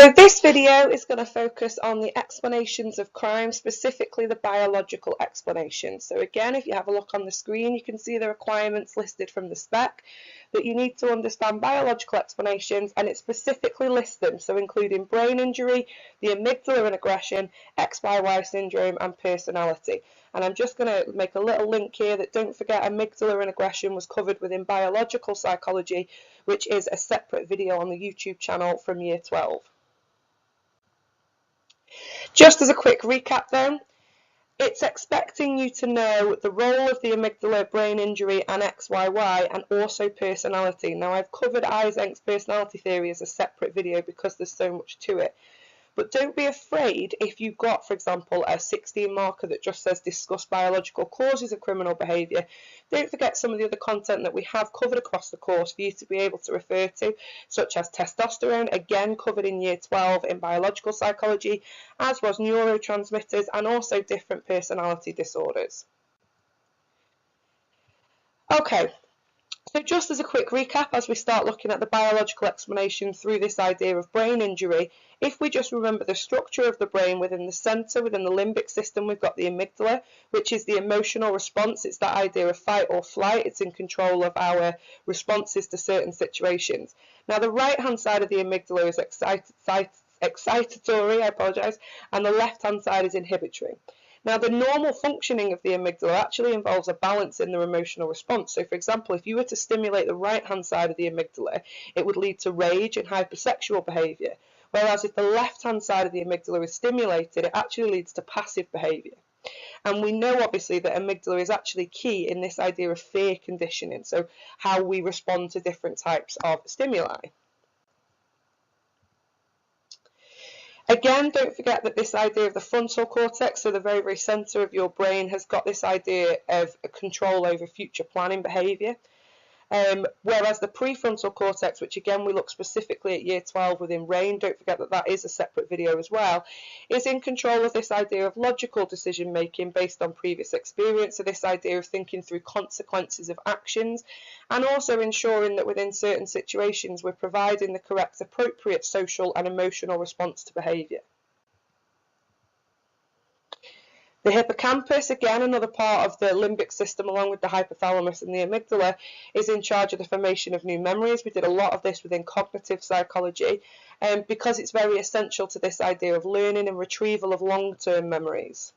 So this video is going to focus on the explanations of crime, specifically the biological explanations. So again, if you have a look on the screen, you can see the requirements listed from the spec, that you need to understand biological explanations, and it specifically lists them, so including brain injury, the amygdala and aggression, XYY syndrome and personality. And I'm just going to make a little link here that don't forget amygdala and aggression was covered within biological psychology, which is a separate video on the YouTube channel from year 12. Just as a quick recap then, it's expecting you to know the role of the amygdala, brain injury and XYY, and also personality. Now I've covered Eysenck's personality theory as a separate video because there's so much to it. But don't be afraid if you've got, for example, a 16 marker that just says discuss biological causes of criminal behaviour. Don't forget some of the other content that we have covered across the course for you to be able to refer to, such as testosterone, again covered in year 12 in biological psychology, as was neurotransmitters and also different personality disorders. Okay. So just as a quick recap, as we start looking at the biological explanation through this idea of brain injury, if we just remember the structure of the brain within the centre, within the limbic system, we've got the amygdala, which is the emotional response. It's that idea of fight or flight. It's in control of our responses to certain situations. Now, the right-hand side of the amygdala is excitatory, and the left-hand side is inhibitory. Now, the normal functioning of the amygdala actually involves a balance in their emotional response. So, for example, if you were to stimulate the right-hand side of the amygdala, it would lead to rage and hypersexual behaviour. Whereas if the left-hand side of the amygdala is stimulated, it actually leads to passive behaviour. And we know, obviously, that amygdala is actually key in this idea of fear conditioning, so how we respond to different types of stimuli. Again, don't forget that this idea of the frontal cortex, so the very, very centre of your brain, has got this idea of control over future planning behaviour. Whereas the prefrontal cortex, which again we look specifically at year 12 within RAIN, don't forget that that is a separate video as well, is in control of this idea of logical decision making based on previous experience, so this idea of thinking through consequences of actions, and also ensuring that within certain situations we're providing the correct, appropriate social and emotional response to behaviour. The hippocampus, again another part of the limbic system along with the hypothalamus and the amygdala, is in charge of the formation of new memories. We did a lot of this within cognitive psychology because it's very essential to this idea of learning and retrieval of long-term memories.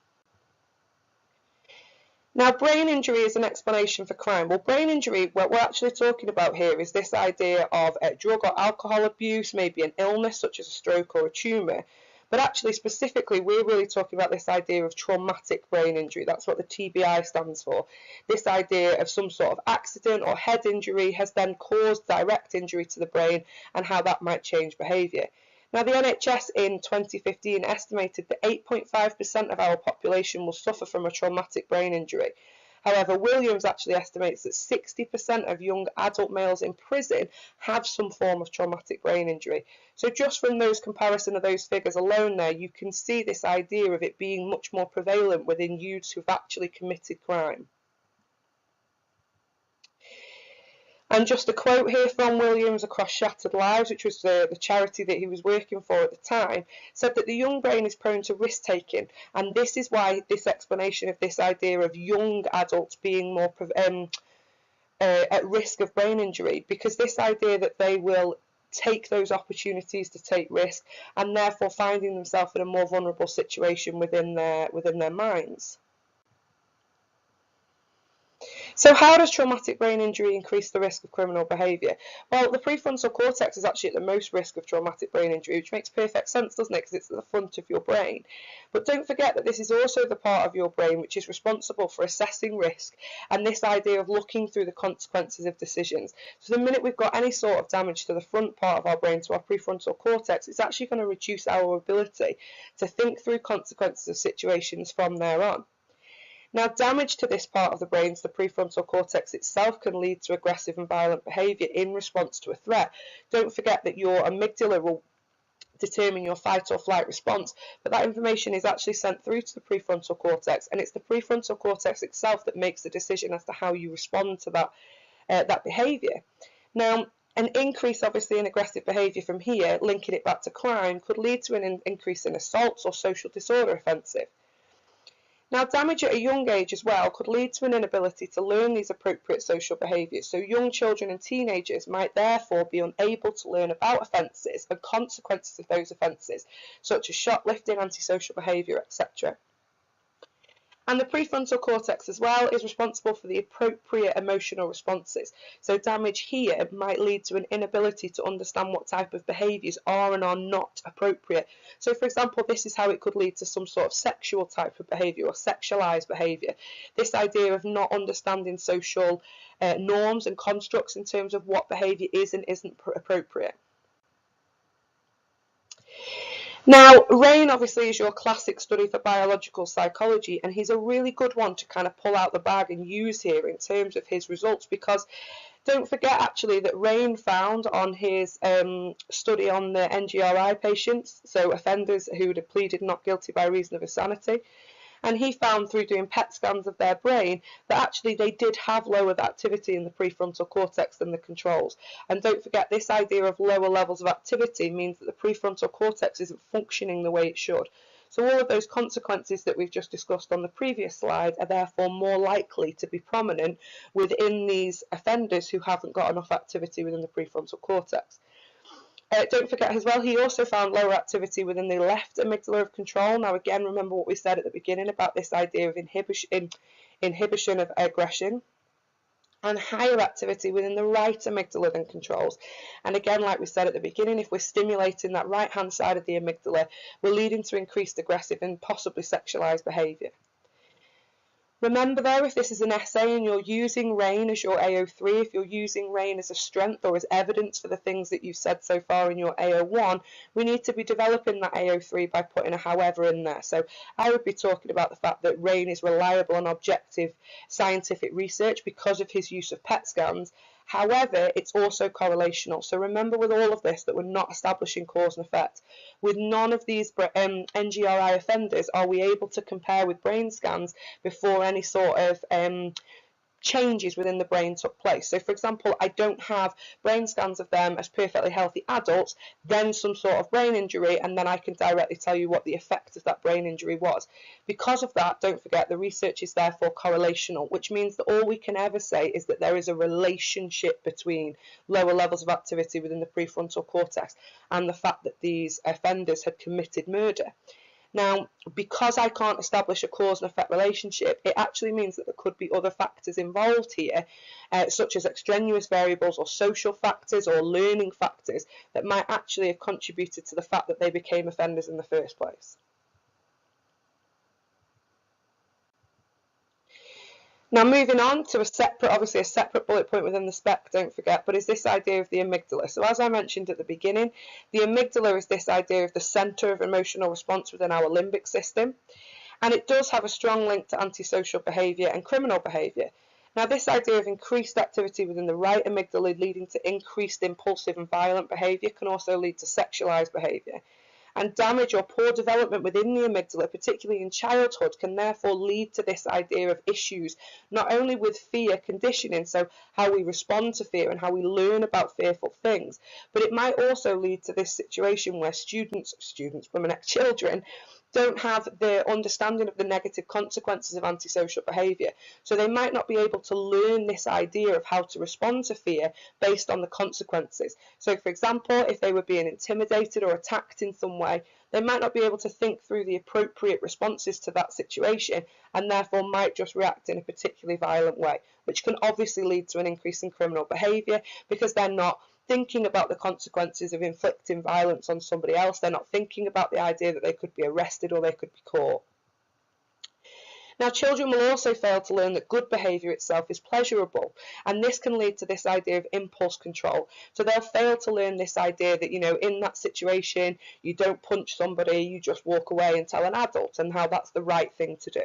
Now, brain injury is an explanation for crime. Well, brain injury, what we're actually talking about here is this idea of drug or alcohol abuse, maybe an illness such as a stroke or a tumour. But actually, specifically, we're really talking about this idea of traumatic brain injury. That's what the TBI stands for. This idea of some sort of accident or head injury has then caused direct injury to the brain and how that might change behaviour. Now, the NHS in 2015 estimated that 8.5% of our population will suffer from a traumatic brain injury. However, Williams actually estimates that 60% of young adult males in prison have some form of traumatic brain injury. So just from those comparison of those figures alone there, you can see this idea of it being much more prevalent within youths who've actually committed crime. And just a quote here from Williams across Shattered Lives, which was the charity that he was working for at the time, said that the young brain is prone to risk-taking, and this is why this explanation of this idea of young adults being more at risk of brain injury, because this idea that they will take those opportunities to take risk and therefore finding themselves in a more vulnerable situation within their minds. So how does traumatic brain injury increase the risk of criminal behaviour? Well, the prefrontal cortex is actually at the most risk of traumatic brain injury, which makes perfect sense, doesn't it? Because it's at the front of your brain. But don't forget that this is also the part of your brain which is responsible for assessing risk and this idea of looking through the consequences of decisions. So the minute we've got any sort of damage to the front part of our brain, to our prefrontal cortex, it's actually going to reduce our ability to think through consequences of situations from there on. Now, damage to this part of the brain, the prefrontal cortex itself, can lead to aggressive and violent behaviour in response to a threat. Don't forget that your amygdala will determine your fight or flight response, but that information is actually sent through to the prefrontal cortex, and it's the prefrontal cortex itself that makes the decision as to how you respond to that behaviour. Now, An increase obviously in aggressive behaviour from here, linking it back to crime, could lead to an increase in assaults or social disorder offensive. Now, damage at a young age as well could lead to an inability to learn these appropriate social behaviours. So young children and teenagers might therefore be unable to learn about offences and consequences of those offences, such as shoplifting, antisocial behaviour, etc. And the prefrontal cortex as well is responsible for the appropriate emotional responses. So damage here might lead to an inability to understand what type of behaviours are and are not appropriate. So for example, this is how it could lead to some sort of sexual type of behaviour or sexualised behaviour. This idea of not understanding social norms and constructs in terms of what behaviour is and isn't appropriate. Now, Rain obviously is your classic study for biological psychology, and he's a really good one to kind of pull out the bag and use here in terms of his results, because don't forget actually that Rain found on his study on the NGRI patients, so offenders who had pleaded not guilty by reason of insanity, and he found through doing PET scans of their brain that actually they did have lower activity in the prefrontal cortex than the controls. And don't forget, this idea of lower levels of activity means that the prefrontal cortex isn't functioning the way it should. So all of those consequences that we've just discussed on the previous slide are therefore more likely to be prominent within these offenders who haven't got enough activity within the prefrontal cortex. Don't forget as well, he also found lower activity within the left amygdala of control. Now again, remember what we said at the beginning about this idea of inhibition of aggression, and higher activity within the right amygdala than controls. And again, like we said at the beginning, if we're stimulating that right hand side of the amygdala, we're leading to increased aggressive and possibly sexualized behavior. Remember though, if this is an essay and you're using Rain as your AO3, if you're using Rain as a strength or as evidence for the things that you've said so far in your AO1, we need to be developing that AO3 by putting a however in there. So I would be talking about the fact that Rain is reliable and objective scientific research because of his use of PET scans. However, it's also correlational. So remember with all of this that we're not establishing cause and effect. With none of these NGRI offenders are we able to compare with brain scans before any sort of changes within the brain took place. So for example, I don't have brain scans of them as perfectly healthy adults, then some sort of brain injury, and then I can directly tell you what the effect of that brain injury was. Because of that, don't forget, the research is therefore correlational, which means that all we can ever say is that there is a relationship between lower levels of activity within the prefrontal cortex and the fact that these offenders had committed murder. Now, because I can't establish a cause and effect relationship, it actually means that there could be other factors involved here, such as extraneous variables or social factors or learning factors that might actually have contributed to the fact that they became offenders in the first place. Now moving on to obviously a separate bullet point within the spec, don't forget, but is this idea of the amygdala. So as I mentioned at the beginning, the amygdala is this idea of the centre of emotional response within our limbic system, and it does have a strong link to antisocial behaviour and criminal behaviour. Now this idea of increased activity within the right amygdala leading to increased impulsive and violent behaviour can also lead to sexualised behaviour. And damage or poor development within the amygdala, particularly in childhood, can therefore lead to this idea of issues, not only with fear conditioning, so how we respond to fear and how we learn about fearful things, but it might also lead to this situation where children don't have the understanding of the negative consequences of antisocial behaviour. So they might not be able to learn this idea of how to respond to fear based on the consequences. So for example, if they were being intimidated or attacked in some way, they might not be able to think through the appropriate responses to that situation and therefore might just react in a particularly violent way, which can obviously lead to an increase in criminal behaviour because they're not thinking about the consequences of inflicting violence on somebody else. They're not thinking about the idea that they could be arrested or they could be caught. Now, children will also fail to learn that good behaviour itself is pleasurable, and this can lead to this idea of impulse control. So they'll fail to learn this idea that, you know, in that situation, you don't punch somebody, you just walk away and tell an adult, and how that's the right thing to do.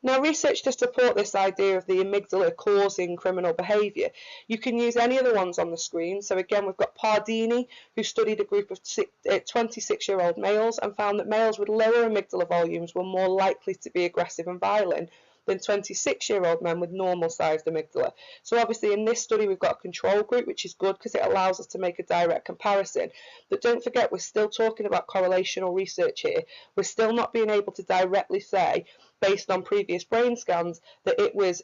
Now, research to support this idea of the amygdala causing criminal behaviour, you can use any of the ones on the screen. So again, we've got Pardini, who studied a group of 26-year-old males and found that males with lower amygdala volumes were more likely to be aggressive and violent than 26-year-old men with normal-sized amygdala. So obviously in this study we've got a control group, which is good because it allows us to make a direct comparison. But don't forget, we're still talking about correlational research here. We're still not being able to directly say, based on previous brain scans, that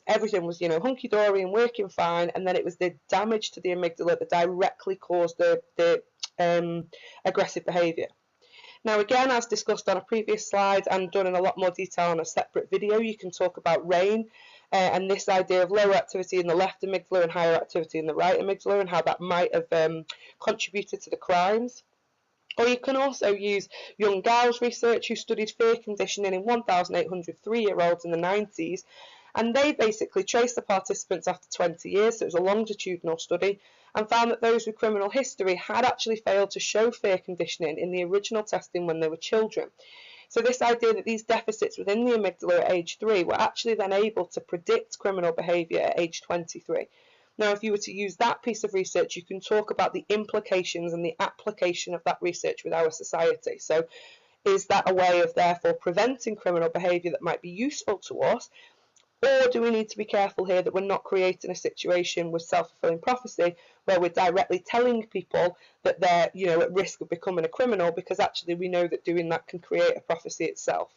everything was, hunky-dory and working fine, and then it was the damage to the amygdala that directly caused the aggressive behaviour. Now again, as discussed on a previous slide and done in a lot more detail on a separate video, you can talk about RAIN and this idea of lower activity in the left amygdala and higher activity in the right amygdala, and how that might have contributed to the crimes. Or you can also use Young Gow's research, who studied fear conditioning in 1,800 3-year-olds in the 90s, and they basically traced the participants after 20 years, so it was a longitudinal study, and found that those with criminal history had actually failed to show fear conditioning in the original testing when they were children. So this idea that these deficits within the amygdala at age 3 were actually then able to predict criminal behaviour at age 23. Now, if you were to use that piece of research, you can talk about the implications and the application of that research with our society. So is that a way of therefore preventing criminal behaviour that might be useful to us? Or do we need to be careful here that we're not creating a situation with self-fulfilling prophecy where we're directly telling people that they're, at risk of becoming a criminal, because actually we know that doing that can create a prophecy itself.